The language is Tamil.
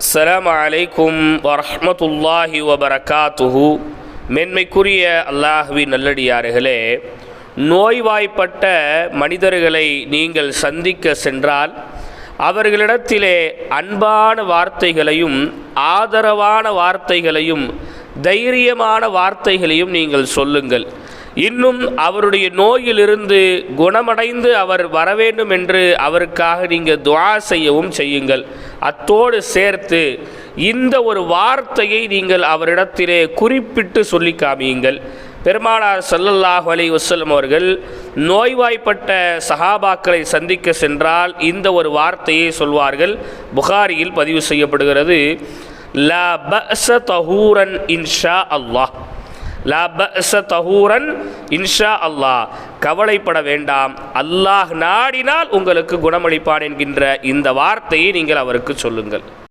அஸ்ஸலாமு அலைக்கும் வரஹ்மத்துல்லாஹி வபரகாத்துஹு. மென்மைக்குரிய அல்லாஹ்வின் நல்லடியார்களே, நோய்வாய்ப்பட்ட மனிதர்களை நீங்கள் சந்திக்க சென்றால் அவர்களிடத்திலே அன்பான வார்த்தைகளையும் ஆதரவான வார்த்தைகளையும் தைரியமான வார்த்தைகளையும் நீங்கள் சொல்லுங்கள். இன்னும் அவருடைய நோயிலிருந்து குணமடைந்து அவர் வரவேண்டும் என்று அவருக்காக நீங்கள் துஆ செய்யவும் செய்யுங்கள். அத்தோடு சேர்த்து இந்த ஒரு வார்த்தையை நீங்கள் அவரிடத்திலே குறிப்பிட்டு சொல்லி காமியுங்கள். பெருமானார் ஸல்லல்லாஹு அலைஹி வஸல்லம் அவர்கள் நோய்வாய்ப்பட்ட சஹாபாக்களை சந்திக்க சென்றால் இந்த ஒரு வார்த்தையை சொல்வார்கள். புகாரியில் பதிவு செய்யப்படுகிறது. லா பஅஸ தஹூரன் இன்ஷா அல்லாஹ். லா பஅஸ தஹூரன் இன்ஷா அல்லாஹ். கவலைப்பட வேண்டாம், அல்லாஹ் நாடினால் உங்களுக்கு குணமளிப்பான் என்கின்ற இந்த வார்த்தையை நீங்கள் அவருக்கு சொல்லுங்கள்.